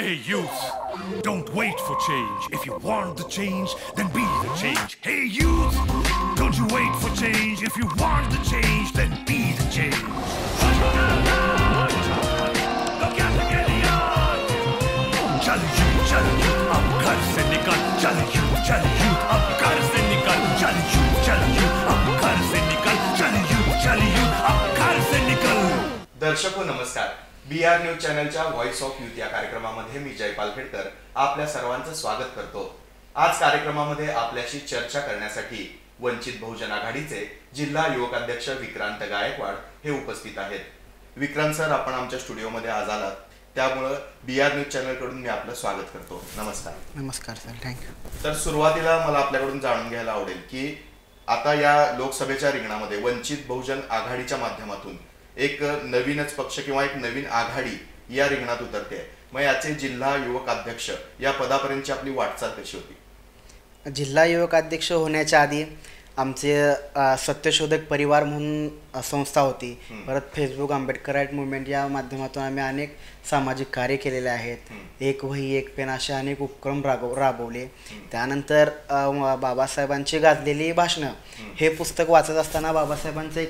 Hey youth, don't wait for change. If you want the change, then be the change. Hey youth, don't you wait for change. If you want the change, then be the change. चल youth, अब घर से निकल. चल youth, अब घर से निकल. चल youth, अब घर से निकल. चल youth, अब घर से निकल. दर्शको नमस्कार. BR न्यूज चॅनलच्या व्हॉइस ऑफ यूथ या कार्यक्रमामध्ये मी जयपाल खेडकर आपल्या सर्वांचं स्वागत करतो. आज कार्यक्रमामध्ये आपल्याशी चर्चा करण्यासाठी वंचित बहुजन आघाडीचे जिल्हा युवक अध्यक्ष विक्रांत गायकवाड हे उपस्थित आहेत. विक्रांत सर, आपण आमच्या स्टुडिओमध्ये आज आलात, त्यामुळे BR न्यूज चॅनल कडून मी आपलं स्वागत करतो. नमस्कार. नमस्कार सर, थँक्यू. तर सुरुवातीला मला आपल्याकडून जाणून घ्यायला आवडेल की आता या लोकसभेच्या रिंगणामध्ये वंचित बहुजन आघाडीच्या माध्यमातून एक नवीनच पक्ष किंवा एक नवीन आघाडी या रिंगणात उतरते. मग याचे जिल्हा युवक अध्यक्ष या पदापर्यंतची आपली वाटचाल कशी होती? जिल्हा युवक अध्यक्ष होण्याच्या आधी आमचे सत्यशोधक परिवार म्हणून संस्था होती. परत फेसबुक आंबेडकराईट मुवमेंट या माध्यमातून आम्ही अनेक सामाजिक कार्य केलेले आहेत. एक वही एक पेन असे अनेक उपक्रम राबवले. त्यानंतर बाबासाहेबांची गाजलेली भाषणं हे पुस्तक वाचत असताना बाबासाहेबांचं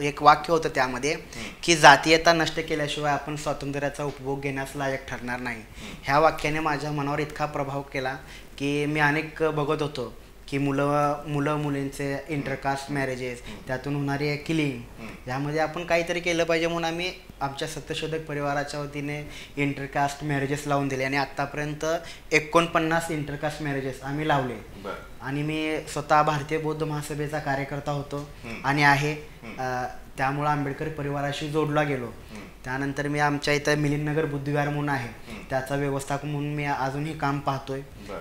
एक वाक्य होतं त्यामध्ये की जातीयता नष्ट केल्याशिवाय आपण स्वातंत्र्याचा उपभोग घेण्यास लायक ठरणार नाही. ह्या वाक्याने माझ्या मनावर इतका प्रभाव केला की मी अनेक बघत होतो की मुलींचे इंटरकास्ट मॅरेजेस, त्यातून होणारी किलिंग, यामध्ये आपण काहीतरी केलं पाहिजे म्हणून आम्ही आमच्या सत्यशोधक परिवाराच्या वतीने इंटरकास्ट मॅरेजेस लावून दिले आणि आत्तापर्यंत 49 इंटरकास्ट मॅरेजेस आम्ही लावले. आणि मी स्वतः भारतीय बौद्ध महासभेचा कार्यकर्ता होतो आणि आहे, त्यामुळं आंबेडकर परिवाराशी जोडला गेलो. त्यानंतर मी आमच्या इथं मिलिंदनगर बुद्धविहार म्हणून आहे, त्याचा व्यवस्थापक म्हणून मी अजूनही काम पाहतोय.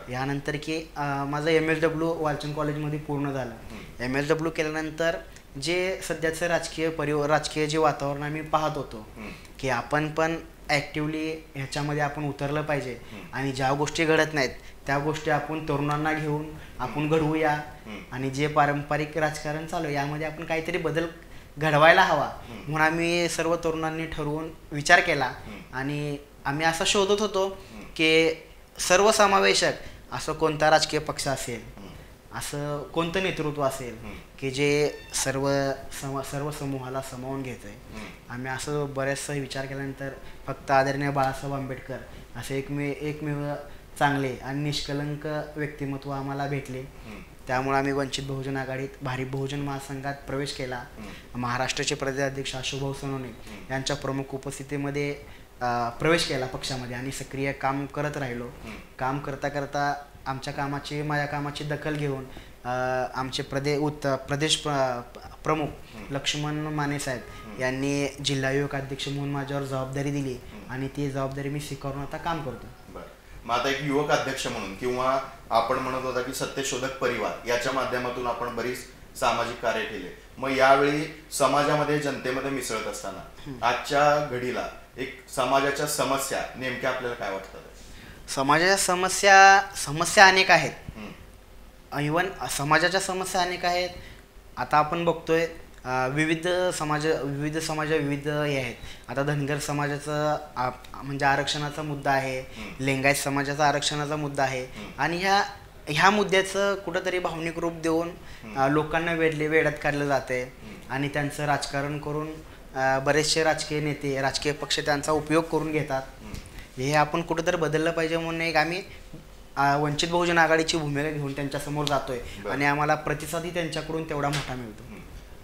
यानंतर की माझं MSW वालचंद कॉलेजमध्ये पूर्ण झालं. MSW केल्यानंतर जे सध्याचं राजकीय जे वातावरण आम्ही पाहत होतो की आपण पण ॲक्टिवली ह्याच्यामध्ये आपण उतरलं पाहिजे आणि ज्या गोष्टी घडत नाहीत त्या गोष्टी आपण तरुणांना घेऊन आपण घडवूया आणि जे पारंपरिक राजकारण चालू आहे यामध्ये आपण काहीतरी बदल घडवायला हवा म्हणून आम्ही सर्व तरुणांनी ठरवून विचार केला आणि आम्ही असं शोधत होतो की सर्वसमावेशक असं कोणता राजकीय पक्ष असेल, असं कोणतं नेतृत्व असेल की जे सर्व समूहाला सामावून घेतं आहे. आम्ही असं बरेचसा विचार केल्यानंतर फक्त आदरणीय बाळासाहेब आंबेडकर असे एकमेव चांगले आणि निष्कलंक व्यक्तिमत्व आम्हाला भेटले. त्यामुळे आम्ही वंचित बहुजन आघाडीत भारिप बहुजन महासंघात प्रवेश केला. महाराष्ट्राचे प्रदेशाध्यक्ष अशोकभाऊ सोनवणे यांच्या प्रमुख उपस्थितीमध्ये प्रवेश केला पक्षामध्ये आणि सक्रिय काम करत राहिलो. काम करता करता माझ्या कामाची दखल घेऊन आमचे प्रदेश प्रमुख लक्ष्मण माने साहेब यांनी जिल्हा युवक अध्यक्ष म्हणून माझ्यावर जबाबदारी दिली आणि ती जबाबदारी मी स्वीकारून आता काम करतो. मग आता एक युवक अध्यक्ष म्हणून किंवा आपण म्हणत होता की सत्यशोधक परिवार याच्या माध्यमातून आपण बरीच सामाजिक कार्य केले. मग यावेळी समाजामध्ये जनतेमध्ये मिसळत असताना आजच्या घडीला एक समाजाच्या समस्या नेमक्या आपल्याला काय वाटतात? समाजाच्या समस्या अनेक आहेत. इव्हन समाजाच्या समस्या अनेक आहेत. आता आपण बघतोय विविध समाज विविध हे आहेत. आता धनगर समाजाचं म्हणजे आरक्षणाचा मुद्दा आहे, लिंगायत समाजाचा आरक्षणाचा मुद्दा आहे आणि ह्या मुद्द्याचं कुठंतरी भावनिक रूप देऊन लोकांना वेड्यात काढलं जाते आणि त्यांचं राजकारण करून बरेचसे राजकीय नेते राजकीय पक्ष त्यांचा उपयोग करून घेतात. हे आपण कुठंतरी बदललं पाहिजे म्हणून एक आम्ही वंचित बहुजन आघाडीची भूमिका घेऊन त्यांच्यासमोर जातोय आणि आम्हाला प्रतिसादही त्यांच्याकडून तेवढा मोठा मिळतो.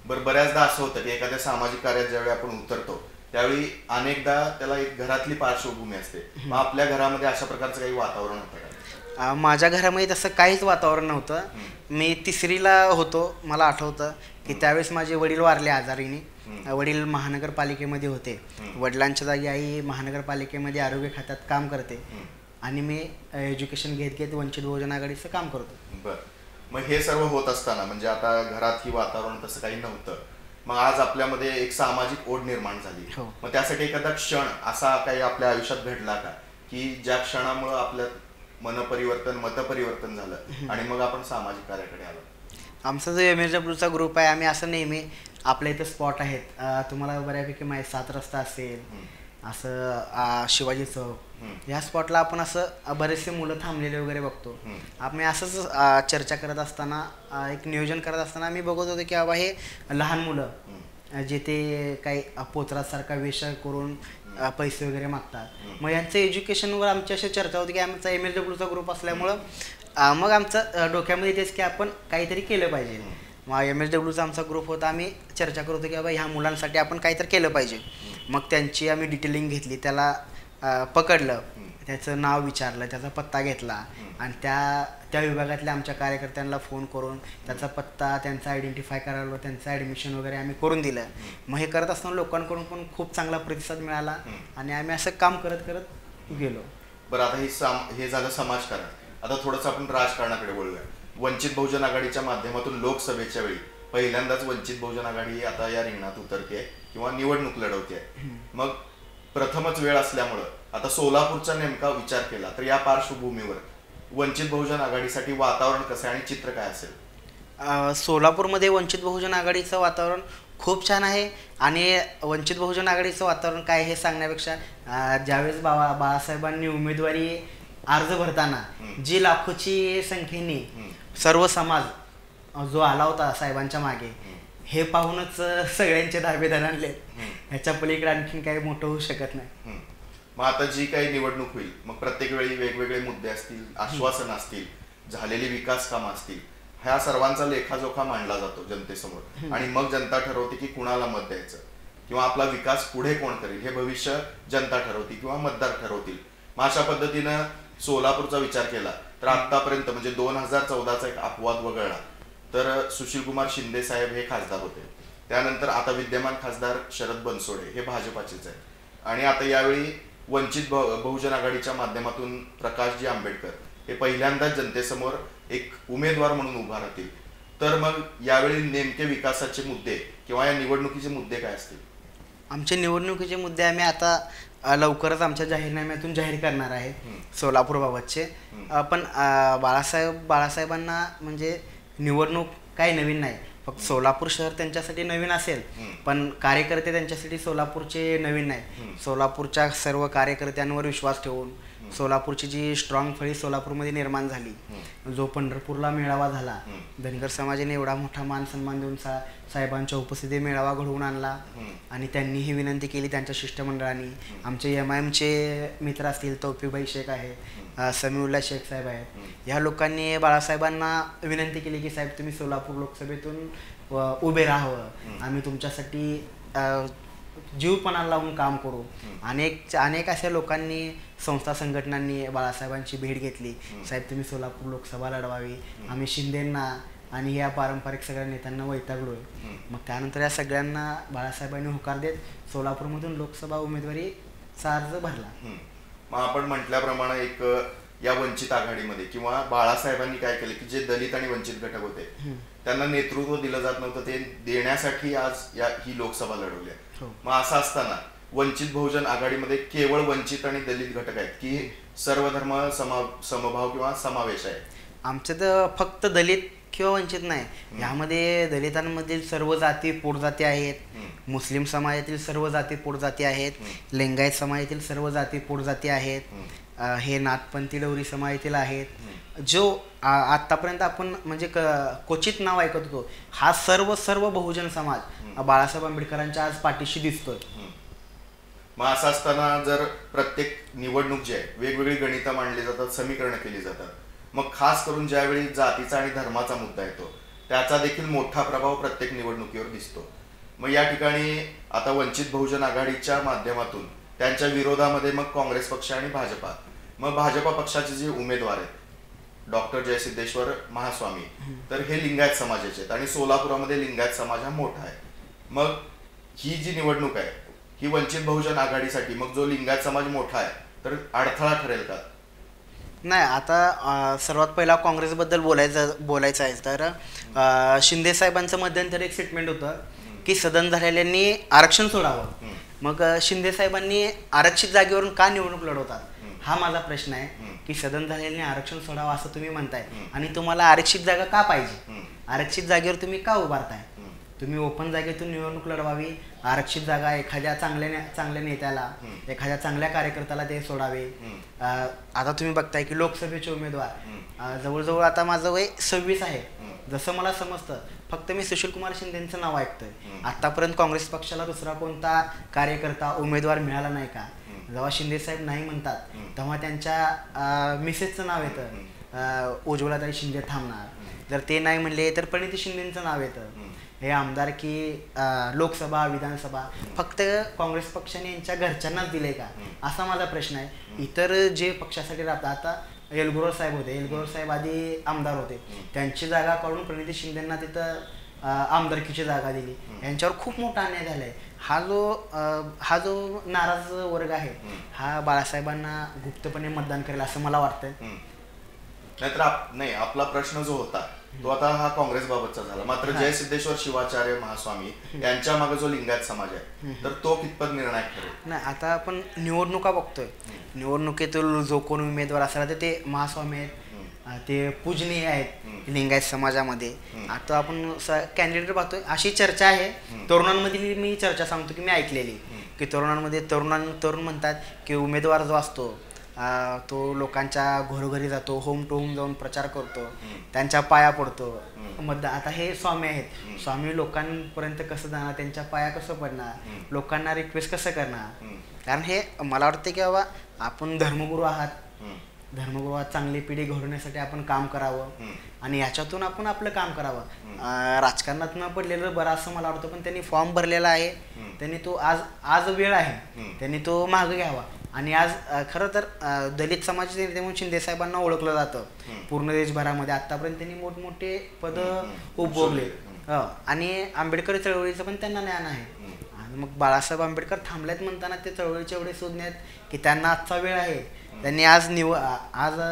बऱ्याचदा असं होतं की एखाद्या सामाजिक कार्यात ज्यावेळी आपण उतरतो त्यावेळी अनेकदा त्याला एक घरातली पार्श्वभूमी असते. मग आपल्या घरामध्ये अशा प्रकारचं काही वातावरण होतं का? माझ्या घरामध्ये तसं काहीच वातावरण नव्हतं. मी 3रीला होतो. मला आठवतं की त्यावेळेस माझे वडील वारले आजारीने. वडील महानगरपालिकेमध्ये होते. वडिलांच्या जागी आई महानगरपालिकेमध्ये आरोग्य खात्यात काम करते आणि मी एज्युकेशन घेत वंचित बहुजन आघाडीचं काम करतो. मग हे सर्व होत असताना म्हणजे आता घरात ही वातावरण तसं काही नव्हतं. मग आज आपल्यामध्ये एक सामाजिक ओढ निर्माण झाली. मग त्यासाठी एखादा क्षण असा काही आपल्या आयुष्यात घडला का की ज्या क्षणामुळे आपल्यात मतपरिवर्तन झालं आणि मग आपण सामाजिक कार्याकडे आलो? आमचा जो MSWचा ग्रुप आहे आम्ही असं नेहमी आपल्या इथं स्पॉट आहेत, तुम्हाला बऱ्यापैकी माहीत 7 रस्ता असेल, असं शिवाजी चौक, ह्या स्पॉटला आपण असं बरेचसे मुलं थांबलेले वगैरे बघतो. आम्ही असंच चर्चा करत असताना एक नियोजन करत असताना आम्ही बघत होतो की बाबा हे लहान मुलं जे ते काही पोत्रासारखा वेश करून पैसे वगैरे मागतात. मग यांचं एज्युकेशनवर आमची अशी चर्चा होती की आमचा MSWचा ग्रुप असल्यामुळं मग आमचं डोक्यामध्ये तेच की आपण काहीतरी केलं पाहिजे. मग MSWचा आमचा ग्रुप होता. आम्ही चर्चा करत होतो की बाबा ह्या मुलांसाठी आपण काहीतरी केलं पाहिजे. मग त्यांची आम्ही डिटेलिंग घेतली, त्याला पकडलं, त्याचं नाव विचारलं, त्याचा पत्ता घेतला आणि त्या विभागातल्या आमच्या कार्यकर्त्यांना फोन करून त्याचा पत्ता त्यांचा आयडेंटिफाय करायला त्यांचं ॲडमिशन वगैरे आम्ही करून दिलं. मग हे करत असताना लोकांकडून पण खूप चांगला प्रतिसाद मिळाला आणि आम्ही असं काम करत करत गेलो. बरं, आता हे झालं समाजकारण. आता थोडंसं आपण राजकारणाकडे बोलूया. वंचित बहुजन आघाडीच्या माध्यमातून लोकसभेच्या वेळी पहिल्यांदाच वंचित बहुजन आघाडी आता या रिंगणात उतरते किंवा निवडणूक लढवते. मग प्रथमच वेळ असल्यामुळं आता सोलापूरचा नेमका विचार केला तर या पार्श्वभूमीवर वंचित बहुजन आघाडीसाठी वातावरण कसं आहे आणि चित्र काय असेल? सोलापूरमध्ये वंचित बहुजन आघाडीचं वातावरण खूप छान आहे. आणि वंचित बहुजन आघाडीचं वातावरण काय हे सांगण्यापेक्षा ज्यावेळेस बाळासाहेबांनी उमेदवारी अर्ज भरताना जी लाखोची संख्येने सर्व समाज जो आला होता साहेबांच्या मागे, हे पाहूनच सगळ्यांचे धाबे आणले. ह्याच्या पलीकडे आणखीन काही मोठं होऊ शकत नाही. मग आता जी काही निवडणूक होईल मग प्रत्येक वेळी वेगवेगळे मुद्दे असतील, आश्वासन असतील, झालेली विकास कामं असतील, ह्या सर्वांचा लेखाजोखा मांडला जातो जनतेसमोर आणि मग जनता ठरवते की कुणाला मत द्यायचं किंवा आपला विकास पुढे कोण करेल हे भविष्य जनता ठरवते किंवा मतदार ठरवतील. मग अशा पद्धतीनं सोलापूरचा विचार केला तर आतापर्यंत म्हणजे 2014चा एक अपवाद वगळला तर सुशीलकुमार शिंदे साहेब हे खासदार होते. त्यानंतर आता विद्यमान खासदार शरद बनसोडे हे भाजपाचेच आहेत आणि आता यावेळी वंचित बहुजन आघाडीच्या माध्यमातून प्रकाशजी आंबेडकर हे पहिल्यांदाच जनतेसमोर एक उमेदवार म्हणून उभा राहतील. तर मग यावेळी नेमके विकासाचे मुद्दे किंवा या निवडणुकीचे मुद्दे काय असतील? आमचे निवडणुकीचे मुद्दे आम्ही आता लवकरच आमच्या जाहीरनाम्यातून जाहीर करणार आहे सोलापूरबाबतचे. पण बाळासाहेबांना म्हणजे निवडणूक काही नवीन नाही, फक्त सोलापूर शहर त्यांच्यासाठी नवीन असेल पण कार्यकर्ते त्यांच्यासाठी सोलापूरचे नवीन नाही. सोलापूरच्या सर्व कार्यकर्त्यांवर विश्वास ठेवून सोलापूरची जी स्ट्रॉंग फळी सोलापूरमध्ये निर्माण झाली, जो पंढरपूरला मेळावा झाला, धनगर समाजाने एवढा मोठा मान सन्मान देऊन साहेबांच्या उपस्थितीत मेळावा घडवून आणला आणि त्यांनी ही विनंती केली त्यांच्या शिष्टमंडळाने. आमचे MIMचे मित्र असतील, तौफिकभाई शेख आहे, समीउल्ला शेख साहेब आहेत, ह्या लोकांनी बाळासाहेबांना विनंती केली की साहेब तुम्ही सोलापूर लोकसभेतून उभे राहावं, आम्ही तुमच्यासाठी जीवपणा लावून काम करू. अनेक अशा लोकांनी, संस्था संघटनांनी बाळासाहेबांची भेट घेतली, साहेब तुम्ही सोलापूर लोकसभा लढवावी, आम्ही शिंदेंना आणि या पारंपरिक सगळ्या नेत्यांना वैतागलोय. मग त्यानंतर या सगळ्यांना बाळासाहेबांनी होकार देत सोलापूरमधून लोकसभा उमेदवारीचा अर्ज भरला. मग आपण म्हटल्याप्रमाणे एक या वंचित आघाडीमध्ये किंवा बाळासाहेबांनी काय केलं की जे दलित आणि वंचित घटक होते त्यांना नेतृत्व दिलं जात नव्हतं, ते देण्यासाठी आज ही लोकसभा लढवली आहे. मग असं असताना वंचित बहुजन आघाडीमध्ये केवळ वंचित आणि दलित घटक आहेत की सर्व धर्म समभाव किंवा समावेश आहे? आमचं तर फक्त दलित किंवा वंचित नाही, यामध्ये दलितांमधील सर्व जाती पोटजाती आहेत, मुस्लिम समाजातील सर्व जाती पोटजाती आहेत, लिंगायत समाजातील सर्व जाती पोटजाती आहेत, हे नाथपंथी डवरी समाजातील आहेत. जो आत्तापर्यंत आपण म्हणजे क्वचित नाव ऐकत होतो, हा सर्व बहुजन समाज बाळासाहेब आंबेडकरांच्या आज पाठीशी दिसतोय. मग असं असताना जर प्रत्येक निवडणूक जी आहे वेगवेगळी गणितं मांडली जातात, समीकरणं केली जातात, मग खास करून ज्यावेळी जातीचा आणि धर्माचा मुद्दा येतो त्याचा देखील मोठा प्रभाव प्रत्येक निवडणुकीवर दिसतो. मग या ठिकाणी आता वंचित बहुजन आघाडीच्या माध्यमातून त्यांच्या विरोधामध्ये मग काँग्रेस पक्ष आणि भाजपा, मग भाजपा पक्षाचे जे उमेदवार आहेत डॉक्टर जयसिद्धेश्वर महास्वामी, तर हे लिंगायत समाजाचे आहेत आणि सोलापुरामध्ये लिंगायत समाज हा मोठा आहे. मग ही जी निवडणूक आहे ही वंचित बहुजन आघाडीसाठी मग जो लिंगायत समाज मोठा आहे तर अडथळा ठरेल का? नाही, आता सर्वात पहिला काँग्रेसबद्दल बोलायचं आहे तर शिंदे साहेबांचं मध्यंतरी एक स्टेटमेंट होतं की सदन झालेल्यांनी आरक्षण सोडावं. मग शिंदे साहेबांनी आरक्षित जागेवरून का निवडणूक लढवतात हा माझा प्रश्न आहे की सदन झालेल्यांनी आरक्षण सोडावं असं तुम्ही म्हणताय आणि तुम्हाला आरक्षित जागा का पाहिजे, आरक्षित जागेवर तुम्ही का उभारताय? तुम्ही ओपन जागेतून निवडणूक लढवावी, आरक्षित जागा एखाद्या चांगल्या नेत्याला, एखाद्या चांगल्या कार्यकर्त्याला ते सोडावे. आता तुम्ही बघताय की लोकसभेचे उमेदवार जवळजवळ आता माझं वय 26 आहे. जसं मला समजतं फक्त मी सुशीलकुमार शिंदेचं नाव ऐकतोय. आतापर्यंत काँग्रेस पक्षाला दुसरा कोणता कार्यकर्ता उमेदवार मिळाला नाही का? जेव्हा शिंदे साहेब नाही म्हणतात तेव्हा त्यांच्या मिसेसचं नाव येतं, उज्ज्वलाताई शिंदे थांबणार. जर ते नाही म्हणले तर प्रणिती शिंदेचं नाव येतं. हे आमदार की लोकसभा विधानसभा फक्त काँग्रेस पक्षाने यांच्या घरच्यांनाच दिले का, असा माझा प्रश्न आहे. इतर जे पक्षासाठी राहतात, आता येलगुरव साहेब होते, येलगुरव साहेब आधी आमदार होते, त्यांची जागा काढून प्रणिती शिंदेंना तिथं आमदारकीची जागा दिली. यांच्यावर खूप मोठा अन्याय झाला आहे. हा जो नाराज वर्ग आहे हा बाळासाहेबांना गुप्तपणे मतदान करेल असं मला वाटतंय. नाहीतर नाही, आपला प्रश्न जो होता तो आता हा काँग्रेस बाबतचा झाला. मात्र जय सिद्धेश्वर शिवाचार्य महास्वामी यांच्या मागे जो लिंगायत समाज आहे तर तो कितपत निर्णायक ठरेल? नाही, आता आपण निवडणुका बघतोय, निवडणुकीतील जो कोण उमेदवार असेल तर ते महास्वामी आहेत, ते पूजनीय आहेत लिंगायत समाजामध्ये. आता आपण कॅन्डिडेट पाहतोय, अशी चर्चा आहे तरुणांमधली. मी चर्चा सांगतो की मी ऐकलेली की तरुण म्हणतात की उमेदवार जो असतो तो लोकांच्या घरोघरी जातो, होम टू होम जाऊन प्रचार करतो, त्यांच्या पाया पडतो. आता हे स्वामी आहेत, स्वामी लोकांपर्यंत कसं जाणार, त्यांच्या पाया कसं पडणार, लोकांना रिक्वेस्ट कसं करणार? कारण हे मला वाटतं की बाबा आपण धर्मगुरू आहात, धर्मगुरू चांगली पिढी घडवण्यासाठी आपण काम करावं आणि याच्यातून आपण आपलं काम करावं. राजकारणात न पडलेलं बरं असं मला वाटतं. पण त्यांनी फॉर्म भरलेला आहे, त्यांनी तो आज वेळ आहे, त्यांनी तो मागं घ्यावा. आणि आज खरं तर दलित समाजाचे नेते म्हणून शिंदे साहेबांना ओळखलं जातं पूर्ण देशभरामध्ये. आतापर्यंत त्यांनी मोठमोठे पद उपभोगले आणि आंबेडकर चळवळीचं पण त्यांना ज्ञान आहे. आणि मग बाळासाहेब आंबेडकर थांबल्यात म्हणताना ते चळवळीचे एवढे सुज्ञ आहेत की त्यांना आजचा वेळ आहे. त्यांनी आज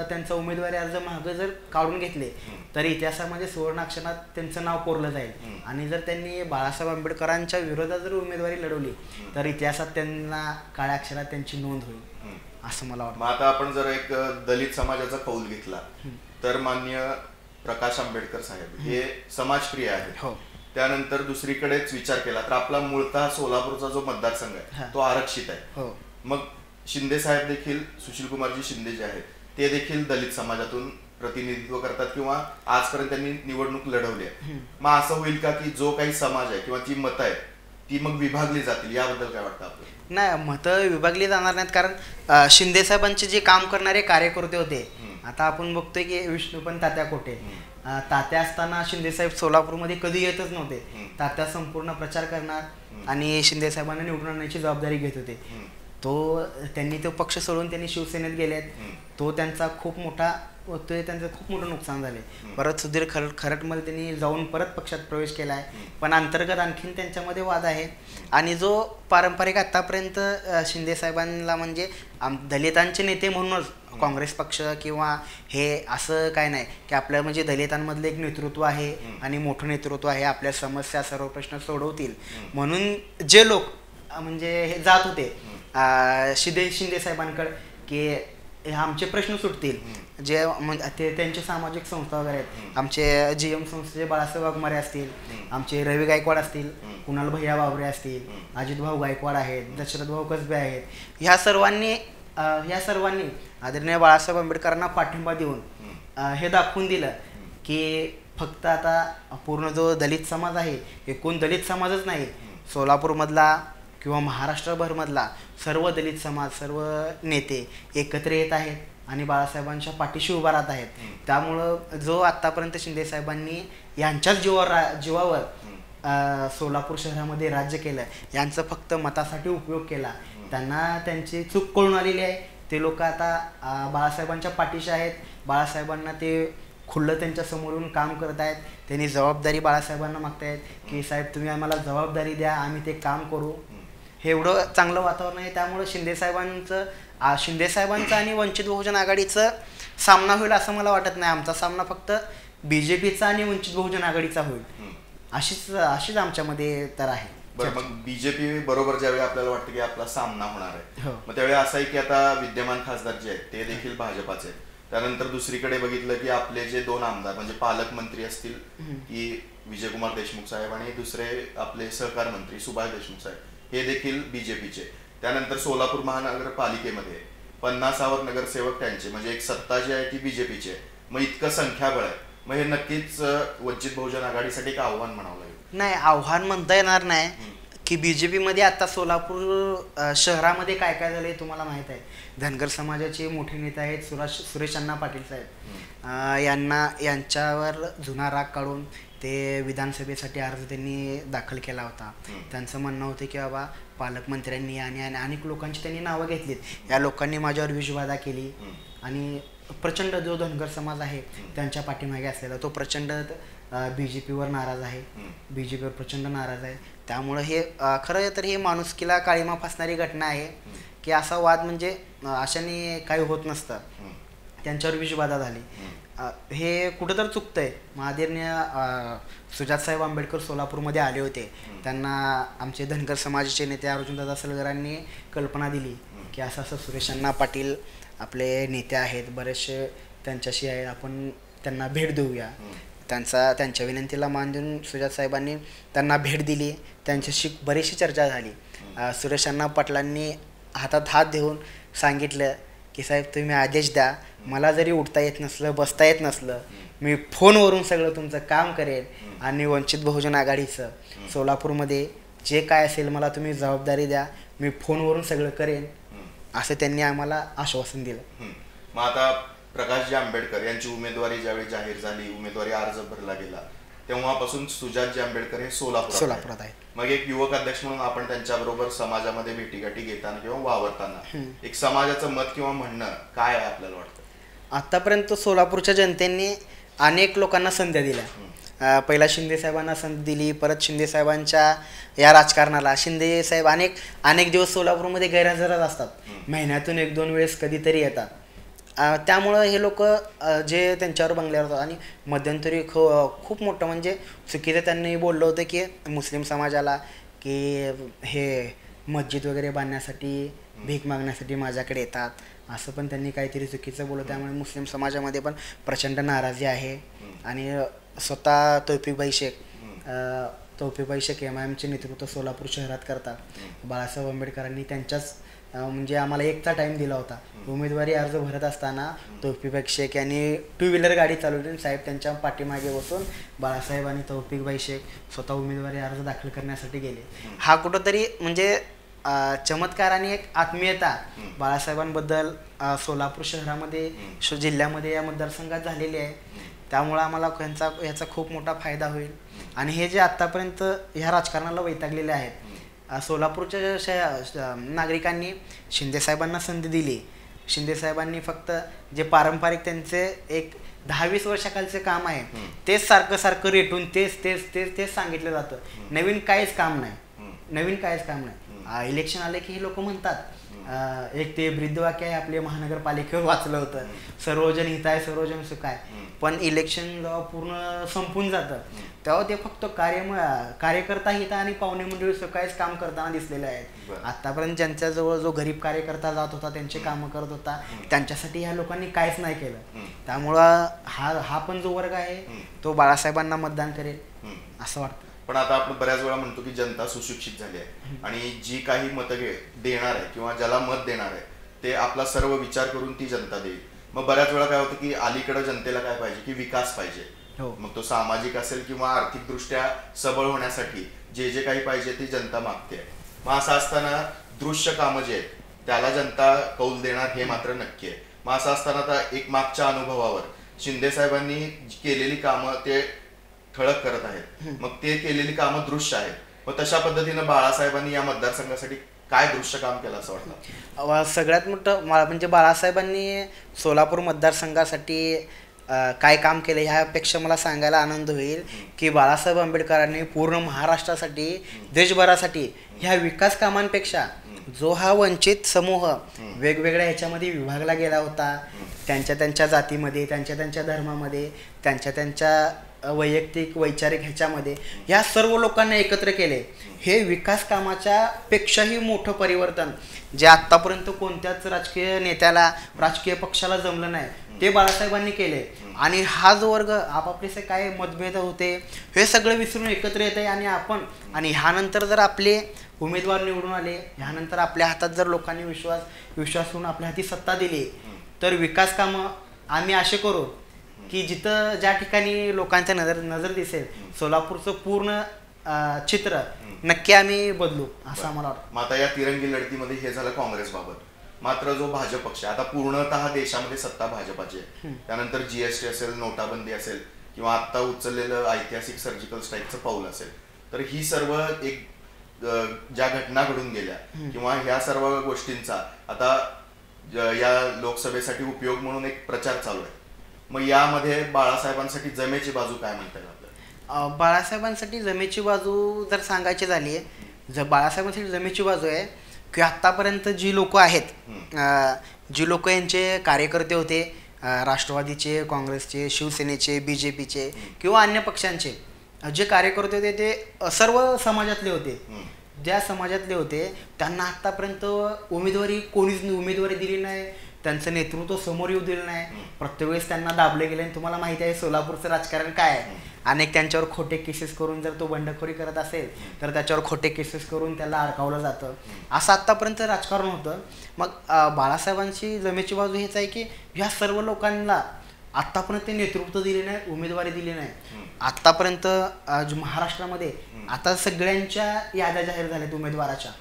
त्यांचा उमेदवारी अर्ज मागं जर काढून घेतले तर इतिहासामध्ये सुवर्णाक्षरात त्यांचं नाव कोरलं जाईल. आणि जर त्यांनी बाळासाहेब आंबेडकरांच्या विरोधात जर उमेदवारी लढवली तर इतिहासात त्यांना काळ्या अक्षरात त्यांची नोंद होईल असं मला वाटतं. आता आपण जर एक दलित समाजाचा कौल घेतला तर माननीय प्रकाश आंबेडकर साहेब हे समाजप्रिय आहेत. त्यानंतर दुसरीकडेच विचार केला तर आपला मूळतः सोलापूरचा जो मतदारसंघ आहे तो आरक्षित आहे. मग शिंदे साहेब देखील, सुशीलकुमारजी शिंदे जे आहेत ते देखील दलित समाजातून प्रतिनिधित्व करतात किंवा आजपर्यंत त्यांनी निवडणूक लढवली आहे. मग असं होईल का की जो काही समाज आहे किंवा जी मतं आहेत ती मग विभागली जातील? याबद्दल काय वाटतं आपल्याला? नाही, मतं विभागली जाणार नाहीत. कारण शिंदे साहेबांचे जे काम करणारे कार्यकर्ते होते, आता आपण बघतोय की विष्णुपंत तात्या कोटे, तात्या असताना शिंदे साहेब सोलापूरमध्ये कधी येतच नव्हते. तात्या संपूर्ण प्रचार करणार आणि शिंदे साहेबांना निवडून आणण्याची जबाबदारी घेत होते. त्यांनी तो पक्ष सोडून त्यांनी शिवसेनेत गेलेत. त्यांचं खूप मोठं नुकसान झाले. परत सुधीर खरटमध्ये त्यांनी जाऊन परत पक्षात प्रवेश केला आहे. पण अंतर्गत आणखीन त्यांच्यामध्ये वाद आहे. आणि जो पारंपरिक आतापर्यंत शिंदे साहेबांना म्हणजे दलितांचे नेते म्हणूनच काँग्रेस पक्ष किंवा हे असं काय नाही की आपल्या म्हणजे दलितांमधलं एक नेतृत्व आहे आणि मोठं नेतृत्व आहे, आपल्या समस्या सर्व प्रश्न सोडवतील म्हणून जे लोक म्हणजे हे जात होते शिंदे साहेबांकडे की आमचे प्रश्न सुटतील, जे ते त्यांचे सामाजिक संस्था वगैरे आहेत, आमचे GM संस्थेचे बाळासाहेब वाघमारे असतील, आमचे रवी गायकवाड असतील, कुणाल भैया बाबरे असतील, अजित भाऊ गायकवाड आहेत, दशरथ भाऊ कसबे आहेत, ह्या सर्वांनी आदरणीय बाळासाहेब आंबेडकरांना पाठिंबा देऊन हे दाखवून दिलं की फक्त आता पूर्ण जो दलित समाज आहे, एकूण दलित समाजच नाही, सोलापूरमधला किंवा महाराष्ट्रभरमधला सर्व दलित समाज, सर्व नेते एकत्र येत आहेत आणि बाळासाहेबांच्या पाठीशी उभा राहत आहेत. त्यामुळं जो आत्तापर्यंत शिंदे साहेबांनी यांच्याच जीवावर सोलापूर शहरामध्ये राज्य केलं, यांचं फक्त मतासाठी उपयोग केला, त्यांना त्यांची चूक कळून आलेली आहे. ते लोक आता बाळासाहेबांच्या पाठीशी आहेत. बाळासाहेबांना ते खुल्लं त्यांच्या समोरून काम करत आहेत. त्यांनी जबाबदारी बाळासाहेबांना मागतायत की साहेब तुम्ही आम्हाला जबाबदारी द्या, आम्ही ते काम करू. हे एवढं चांगलं वातावरण आहे. त्यामुळं शिंदे साहेबांचं आणि वंचित बहुजन आघाडीचं सामना होईल असं मला वाटत नाही. आमचा सामना फक्त BJPचा आणि वंचित बहुजन आघाडीचा होईल अशीच आमच्यामध्ये तर आहे. बरं, मग BJP बरोबर ज्यावेळी आपल्याला वाटतं की आपला सामना होणार आहे, मग त्यावेळी असं आहे की आता विद्यमान खासदार जे आहेत ते देखील भाजपाचे, त्यानंतर दुसरीकडे बघितलं की आपले जे 2 आमदार म्हणजे पालकमंत्री असतील की विजयकुमार देशमुख साहेब आणि दुसरे आपले सहकार मंत्री सुभाष देशमुख साहेब हे देखील बीजेपीचे. त्यानंतर सोलापूर महानगरपालिकेमध्ये 50वर नगरसेवक त्यांचे, म्हणजे एक सत्ता जी आहे ती बीजेपीची आहे. मग इतकं संख्याबळ आहे, मग हे नक्कीच वंचित बहुजन आघाडीसाठी एक आव्हान म्हणावं लागेल. नाही, आव्हान म्हणता येणार नाही की बीजेपी मध्ये आता सोलापूर शहरामध्ये काय काय झालंय तुम्हाला माहित आहे. धनगर समाजाचे मोठे नेते आहेत सुरेश अण्णा पाटील साहेब, यांच्यावर जुना राग काढून ते विधानसभेसाठी अर्ज त्यांनी दाखल केला होता. त्यांचं म्हणणं होतं की बाबा पालकमंत्र्यांनी आणि अनेक लोकांची त्यांनी नावं घेतलीत, या लोकांनी माझ्यावर विषबाधा केली आणि प्रचंड जो धनगर समाज आहे त्यांच्या पाठीमागे असलेला तो प्रचंड बीजेपीवर नाराज आहे, बीजेपीवर प्रचंड नाराज आहे. त्यामुळं हे खरं तर हे माणुसकीला काळीमा फासणारी घटना आहे की असा वाद म्हणजे अशाने काही होत नसतं, त्यांच्यावर विषबाधा झाली. हे कुठं तर चुकतंय. आदरणीय सुजातसाहेब आंबेडकर सोलापूरमध्ये आले होते, त्यांना आमचे धनगर समाजाचे नेते अर्जुनदादा सलगरांनी कल्पना दिली की असं असं सुरेश अण्णा पाटील आपले नेते आहेत, बरेचसे त्यांच्याशी आहे, आपण त्यांना भेट देऊया. त्यांच्या विनंतीला मान देऊन सुजात साहेबांनी त्यांना भेट दिली, त्यांच्याशी बरीचशी चर्चा झाली. सुरेश अण्णा पाटलांनी हातात हात देऊन सांगितलं की साहेब तुम्ही आदेश द्या, मला जरी उठता येत नसलं बसता येत नसलं मी फोनवरून सगळं तुमचं काम करेन आणि वंचित बहुजन आघाडीचं सोलापूरमध्ये जे काय असेल मला तुम्ही जबाबदारी द्या, मी फोनवरून सगळं करेन असं त्यांनी आम्हाला आश्वासन दिलं. मग आता प्रकाशजी आंबेडकर यांची उमेदवारी ज्यावेळी जाहीर झाली, उमेदवारी अर्ज भरला गेला, तेव्हापासून सुजातजी आंबेडकर हे सोलापुरात आहेत. मग एक युवक अध्यक्ष म्हणून आपण त्यांच्याबरोबर समाजामध्ये भेटीगाठी घेताना किंवा वावरताना एक समाजाचं मत किंवा म्हणणं काय आहे आपल्याला वाटतं? आतापर्यंत सोलापूरच्या जनतेने अनेक लोकांना संधी दिल्या. पहिला शिंदे साहेबांना संधी दिली, परत शिंदे साहेबांच्या या राजकारणाला शिंदे साहेब अनेक दिवस सोलापूरमध्ये गैरहजर असतात, महिन्यातून 1-2 वेळेस कधीतरी येतात. त्यामुळं हे लोक जे त्यांच्यावर बंगल्यावर होतात आणि मध्यंतरी खूप मोठं म्हणजे चुकीचं त्यांनी बोललं होतं की मुस्लिम समाजाला की हे मस्जिद वगैरे बांधण्यासाठी भीक मागण्यासाठी माझ्याकडे येतात, असं पण त्यांनी काहीतरी चुकीचं बोललं. त्यामुळे मुस्लिम समाजामध्ये पण प्रचंड नाराजी आहे. आणि स्वतः तौफिकभाई शेख MIMचे नेतृत्व सोलापूर शहरात करतात. बाळासाहेब आंबेडकरांनी त्यांच्याच म्हणजे आम्हाला एकचा टाईम दिला होता. उमेदवारी अर्ज भरत असताना तौफिकभाई शेख यांनी 2 व्हीलर गाडी चालवली, साहेब त्यांच्या पाठीमागे बसून बाळासाहेब आणि तौफिकभाई शेख स्वतः उमेदवारी अर्ज दाखल करण्यासाठी गेले. हा कुठंतरी म्हणजे चमत्कार आणि एक आत्मीयता बाळासाहेबांबद्दल सोलापूर शहरामध्ये जिल्ह्यामध्ये या मतदारसंघात झालेली आहे. त्यामुळं आम्हाला याचा खूप मोठा फायदा होईल. आणि हे जे आत्तापर्यंत ह्या राजकारणाला वैतागलेले आहेत, सोलापूरच्या नागरिकांनी शिंदेसाहेबांना संधी दिली. शिंदेसाहेबांनी फक्त जे पारंपरिक त्यांचे एक 10-20 वर्षाखालचे काम आहे तेच सारखं रेटून तेच सांगितलं जातं. नवीन काहीच काम नाही. इलेक्शन आले की हे लोक म्हणतात, एक ते ब्रीदवाक्य आहे आपले महानगरपालिकेवर वाचलं होतं, सर्वजन हिताय सर्वजन सुखाय. पण इलेक्शन जेव्हा पूर्ण संपून जातं तेव्हा ते फक्त कार्यकर्ता हित आणि पाहुणे मंडळी सुखायच काम करताना दिसलेले आहेत. आतापर्यंत ज्यांच्याजवळ जो गरीब कार्यकर्ता जात होता, त्यांचे कामं करत होता, त्यांच्यासाठी ह्या लोकांनी काहीच नाही केलं. त्यामुळं हा पण जो वर्ग आहे तो बाळासाहेबांना मतदान करेल असं वाटतं. पण आता आपण बऱ्याच वेळा म्हणतो की जनता सुशिक्षित झाली आहे आणि जी काही मतं देणार आहे किंवा ज्याला मत देणार आहे ते आपला सर्व विचार करून ती जनता देईल. मग बऱ्याच वेळा काय होतं की अलीकडे जनतेला काय पाहिजे की विकास पाहिजे, मग तो सामाजिक असेल किंवा आर्थिकदृष्ट्या सबळ होण्यासाठी जे काही पाहिजे ती जनता मागते. मग असं असताना दृश्य कामं जे आहेत त्याला जनता कौल देणार हे मात्र नक्की आहे. मग असं असताना आता एक मागच्या अनुभवावर शिंदे साहेबांनी केलेली कामं ते ठळक करत आहेत, मग ते केलेली कामं दृश्य आहेत. मग तशा पद्धतीनं बाळासाहेबांनी या मतदारसंघासाठी काय दृश्य काम केलं असं वाटतं? सगळ्यात मोठं म्हणजे बाळासाहेबांनी सोलापूर मतदारसंघासाठी काय काम केलं ह्यापेक्षा मला सांगायला आनंद होईल की बाळासाहेब आंबेडकरांनी पूर्ण महाराष्ट्रासाठी देशभरासाठी ह्या विकास कामांपेक्षा जो हा वंचित समूह वेगवेगळ्या ह्याच्यामध्ये विभागला गेला होता, त्यांच्या जातीमध्ये, त्यांच्या धर्मामध्ये, त्यांच्या वैयक्तिक वैचारिक ह्याच्यामध्ये या सर्व लोकांना एकत्र केले. हे विकास कामाच्या पेक्षाही मोठं परिवर्तन जे आत्तापर्यंत कोणत्याच राजकीय नेत्याला, राजकीय पक्षाला जमलं नाही. ते बाळासाहेबांनी केले. आणि हा जो वर्ग आपापले काय मतभेद होते हे सगळं विसरून एकत्र येत आहे. आणि ह्यानंतर जर आपले उमेदवार निवडून आले, ह्यानंतर आपल्या हातात जर लोकांनी विश्वास ठेवून आपल्या हाती सत्ता दिली, तर विकास कामं आम्ही असे करू की जिथं ज्या ठिकाणी लोकांच्या नजर दिसेल सोलापूरचं पूर्ण चित्र नक्की आम्ही बदलू असं आम्हाला वाटतं. मग आता या तिरंगी लढतीमध्ये हे झालं काँग्रेसबाबत. मात्र जो भाजप पक्ष आता पूर्णतः देशामध्ये सत्ता भाजपाची आहे. त्यानंतर जीएसटी असेल, नोटाबंदी असेल किंवा आता उचललेलं ऐतिहासिक सर्जिकल स्ट्राईकचं पाऊल असेल, तर ही सर्व एक ज्या घटना घडून गेल्या किंवा ह्या सर्व गोष्टींचा आता या लोकसभेसाठी उपयोग म्हणून एक प्रचार चालू आहे. मग यामध्ये बाळासाहेबांसाठी जमेची बाजू काय म्हणता येईल आपल्याला? बाळासाहेबांसाठी जमेची बाजू जर सांगायची झाली, जर बाळासाहेबांसाठी जमेची बाजू आहे की आत्तापर्यंत जी लोक आहेत, जी लोक यांचे कार्यकर्ते होते, राष्ट्रवादीचे, काँग्रेसचे, शिवसेनेचे, BJPचे किंवा अन्य पक्षांचे जे कार्यकर्ते होते ते सर्व समाजातले होते. ज्या समाजातले होते त्यांना आत्तापर्यंत कोणीच उमेदवारी दिली नाही, त्यांचं नेतृत्व समोर येऊ दिलं नाही. प्रत्येक वेळेस त्यांना दाबले गेले. आणि तुम्हाला माहिती आहे सोलापूरचं राजकारण काय आहे. अनेक त्यांच्यावर खोटे केसेस करून जर तो बंडखोरी करत असेल तर त्याच्यावर खोटे केसेस करून त्याला अडकावलं जातं. असं आत्तापर्यंत राजकारण होतं. मग बाळासाहेबांची जमेची बाजू हेच आहे की ह्या सर्व लोकांना आत्तापर्यंत ते नेतृत्व दिले नाही, उमेदवारी दिली नाही. आत्तापर्यंत महाराष्ट्रामध्ये आता सगळ्यांच्या याद्या जाहीर झाल्यात उमेदवाराच्या.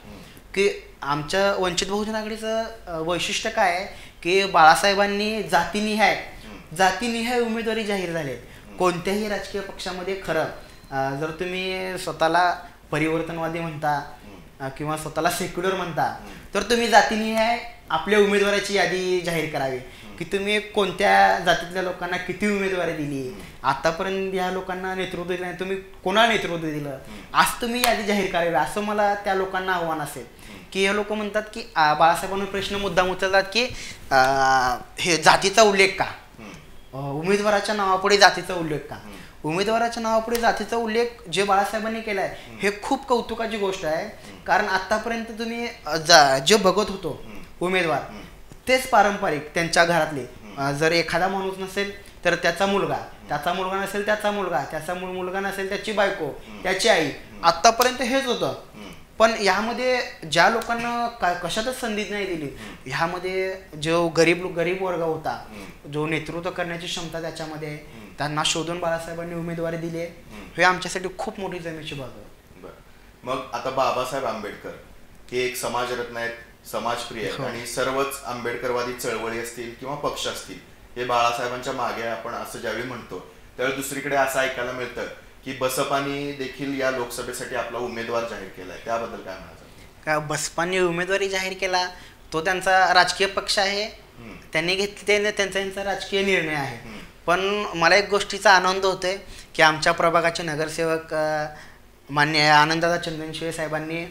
की आमच्या वंचित बहुजन आघाडीचं वैशिष्ट्य काय आहे की बाळासाहेबांनी जातीनिहाय उमेदवारी जाहीर झाले. कोणत्याही राजकीय पक्षामध्ये खरं जर तुम्ही स्वतःला परिवर्तनवादी म्हणता किंवा स्वतःला सेक्युलर म्हणता तर तुम्ही जातीनिहाय आपल्या उमेदवाराची यादी जाहीर करावी की तुम्ही कोणत्या जातीतल्या लोकांना किती उमेदवारी दिली, आतापर्यंत या लोकांना नेतृत्व दिलं नाही, तुम्ही कोणाला नेतृत्व दिलं, आज तुम्ही यादी जाहीर करावी असं मला त्या लोकांना आव्हान असेल. की हे लोक म्हणतात की बाळासाहेबांवर प्रश्न मुद्दाम उचलतात की हे जातीचा उल्लेख का, उमेदवाराच्या नावापुढे जातीचा उल्लेख का. उमेदवाराच्या नावापुढे जातीचा उल्लेख जे बाळासाहेबांनी केलाय हे खूप कौतुकाची गोष्ट आहे. कारण आतापर्यंत तुम्ही जे बघत होतो उमेदवार तेच पारंपरिक त्यांच्या घरातले. जर एखादा माणूस नसेल तर त्याचा मुलगा नसेल त्याचा मुलगा नसेल त्याची बायको, त्याची आई, आतापर्यंत हेच होतं. पण यामध्ये ज्या लोकांना कशातच संधी नाही दिली, ह्यामध्ये जो गरीब वर्ग होता, जो नेतृत्व करण्याची क्षमता त्याच्यामध्ये, त्यांना शोधून बाळासाहेबांनी उमेदवारी दिली. हे आमच्यासाठी खूप मोठी जमेची बाजू आहे. मग आता बाबासाहेब आंबेडकर हे एक समाजरत्न आहेत, समाजप्रिय आहेत आणि सर्वच आंबेडकरवादी चळवळी असतील किंवा पक्ष असतील हे बाळासाहेबांच्या मागे आपण असं ज्यावेळी म्हणतो त्यावेळी दुसरीकडे असं ऐकायला मिळतं की बसपाने देखील या लोकसभेसाठी आपला उमेदवार जाहीर केलाय. त्याबद्दल काय म्हणायचं? बसपाने उमेदवारी जाहीर केला तो त्यांचा राजकीय पक्ष आहे, त्यांनी घेतले त्यांचा राजकीय निर्णय आहे. पण मला एक गोष्टीचा आनंद होतोय की आमच्या प्रभागाचे नगरसेवक मान्य आनंददादा चंदनशिवे साहेबांनी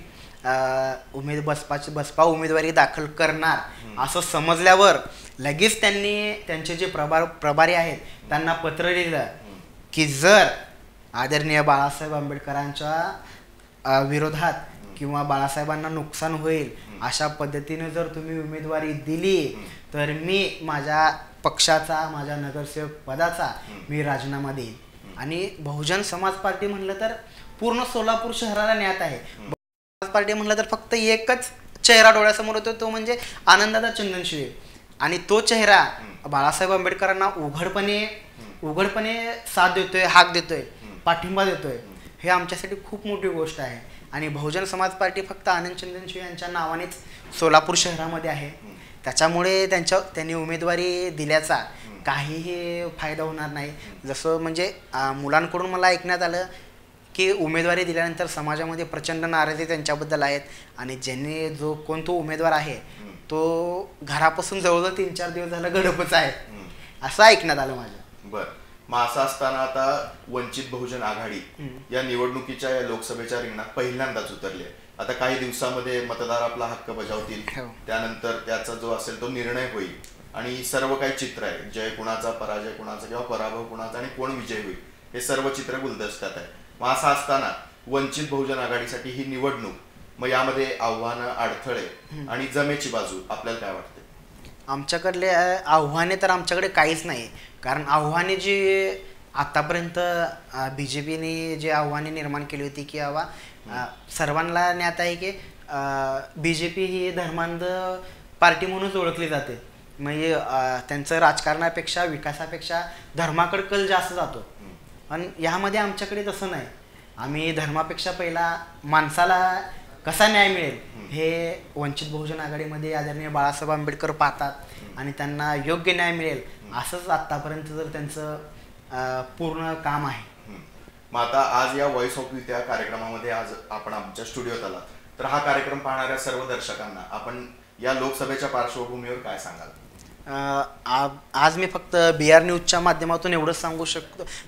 बसपा उमेदवारी दाखल करणार असं समजल्यावर लगेच त्यांनी त्यांचे जे प्रभारी आहेत त्यांना पत्र लिहिलं की जर आदरणीय बाळासाहेब आंबेडकरांच्या विरोधात किंवा बाळासाहेबांना नुकसान होईल अशा पद्धतीने जर तुम्ही उमेदवारी दिली तर मी माझ्या पक्षाचा, माझ्या नगरसेवक पदाचा मी राजीनामा देईन. आणि बहुजन समाज पार्टी म्हणलं तर पूर्ण सोलापूर शहराला ज्ञात आहे. पार्टी म्हणलं तर फक्त एकच चेहरा डोळ्यासमोर होतो, तो म्हणजे आनंददादा चंदनशिवे. आणि तो चेहरा बाळासाहेब आंबेडकरांना उघडपणे साथ देतोय, हाक देतोय, पाठिंबा देतोय. हे आमच्यासाठी खूप मोठी गोष्ट आहे. आणि बहुजन समाज पार्टी फक्त आनंद चंदनशिवे यांच्या नावानेच सोलापूर शहरामध्ये आहे. त्याच्यामुळे त्यांनी उमेदवारी दिल्याचा काहीही फायदा होणार नाही. जसं म्हणजे मुलांकडून मला ऐकण्यात आलं की उमेदवारी दिल्यानंतर समाजामध्ये प्रचंड नाराजी त्यांच्याबद्दल आहेत आणि ज्यांनी कोण तो उमेदवार आहे तो घरापासून जवळजवळ 3-4 दिवस झालं गडपच आहे असं ऐकण्यात आलं माझ्या. बरं, मग असं असताना आता वंचित बहुजन आघाडी या निवडणुकीच्या या लोकसभेच्या रिंगणात पहिल्यांदाच उतरले. आता काही दिवसामध्ये मतदार आपला हक्क बजावतील, त्यानंतर त्याचा जो असेल तो निर्णय होईल आणि सर्व काही चित्र आहे, जय कुणाचा, पराजय कुणाचा किंवा पराभव कुणाचा आणि कोण विजय होईल हे सर्व चित्र गुलदस्त्यात आहे. मग असं असताना वंचित बहुजन आघाडीसाठी ही निवडणूक, मग यामध्ये आव्हानं, अडथळे आणि जमेची बाजू आपल्याला काय वाटते? आमच्याकडले आव्हाने तर आमच्याकडे काहीच नाही, कारण आव्हाने जी आतापर्यंत बी जे पीने जे आव्हाने निर्माण केली होती की बाबा सर्वांना ज्ञात आहे की बी जे पी ही धर्मांध पार्टी म्हणूनच ओळखली जाते. म्हणजे त्यांचं राजकारणापेक्षा विकासापेक्षा धर्माकडे कल जास्त जातो. पण ह्यामध्ये आमच्याकडे तसं नाही. आम्ही धर्मापेक्षा पहिला माणसाला कसा न्याय मिळेल हे वंचित बहुजन आघाडीमध्ये आदरणीय बाळासाहेब आंबेडकर पाहतात आणि त्यांना योग्य न्याय मिळेल असंच आत्तापर्यंत जर त्यांचं पूर्ण काम आहे. मग आता आज या व्हॉइस ऑफ युथ या कार्यक्रमामध्ये आज आपण आमच्या स्टुडिओत आला, तर हा कार्यक्रम पाहणाऱ्या सर्व दर्शकांना आपण या लोकसभेच्या पार्श्वभूमीवर काय सांगाल? आज मी फक्त BR न्यूजच्या माध्यमातून एवढंच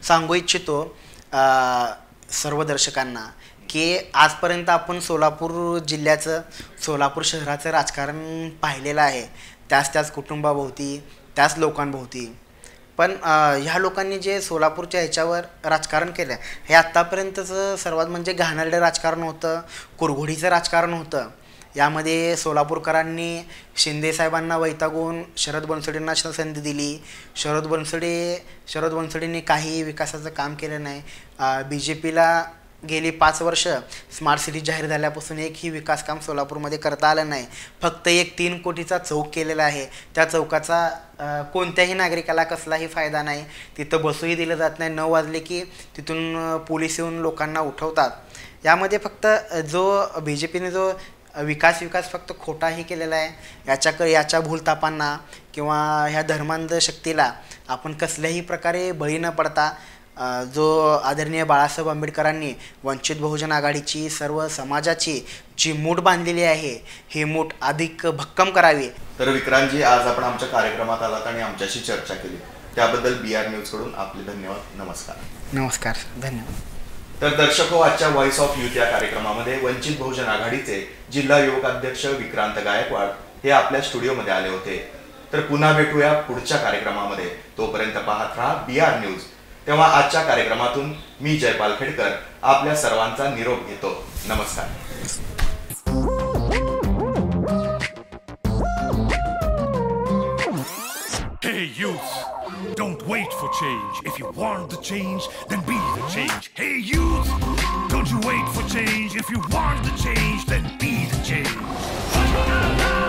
सांगू इच्छितो सर्व दर्शकांना की आजपर्यंत आपण सोलापूर जिल्ह्याचं, सोलापूर शहराचं राजकारण पाहिलेलं आहे, त्याच कुटुंबाभोवती, त्याच लोकांभोवती. पण ह्या लोकांनी जे सोलापूरच्या ह्याच्यावर राजकारण केलं हे आत्तापर्यंतचं सर्वात म्हणजे घाणेरडं राजकारण होतं, कुरघोडीचं राजकारण होतं. यामध्ये सोलापूरकरांनी शिंदे साहेबांना वैतागून शरद बनसोडेंना संधी दिली. शरद बनसोडेंनी काही विकासाचं काम केलं नाही. BJPला गेली 5 वर्ष स्मार्ट सिटी जाहीर झाल्यापासून एकही विकास काम सोलापूरमध्ये करता आलं नाही. फक्त एक 3 कोटीचा चौक केलेला आहे. त्या चौकाचा कोणत्याही नागरिकाला कसलाही फायदा नाही. तिथं बसूही दिलं जात नाही. 9 वाजले की तिथून पोलीस येऊन लोकांना उठवतात. यामध्ये फक्त जो BJPने जो विकास फक्त खोटाही केलेला आहे. याच्या भूलतापांना किंवा ह्या धर्मांध शक्तीला आपण कसल्याही प्रकारे बळी न पडता जो आदरणीय बाळासाहेब आंबेडकरांनी वंचित बहुजन आघाडीची सर्व समाजाची जी मूठ बांधलेली आहे ही मूठ अधिक भक्कम करावी. तर विक्रांतजी, आज आपण आमच्या कार्यक्रमात आलात आणि आमच्याशी चर्चा केली, त्याबद्दल BR न्यूजकडून आपले धन्यवाद. नमस्कार. नमस्कार, धन्यवाद. तर दर्शक हो, आजच्या व्हॉइस ऑफ युथ या कार्यक्रमामध्ये वंचित बहुजन आघाडीचे जिल्हा युवक अध्यक्ष विक्रांत गायकवाड हे आपल्या स्टुडिओमध्ये आले होते. तर पुन्हा भेटूया पुढच्या कार्यक्रमामध्ये. तोपर्यंत पाहत राहा BR न्यूज. तेव्हा आजच्या कार्यक्रमातून मी जयपाल खेडकर आपल्या सर्वांचा निरोप घेतो. नमस्कार. Hey youth, don't wait for change. If you want the change, then be the change. Hey youth, don't you wait for change. If you want the change, then be the change.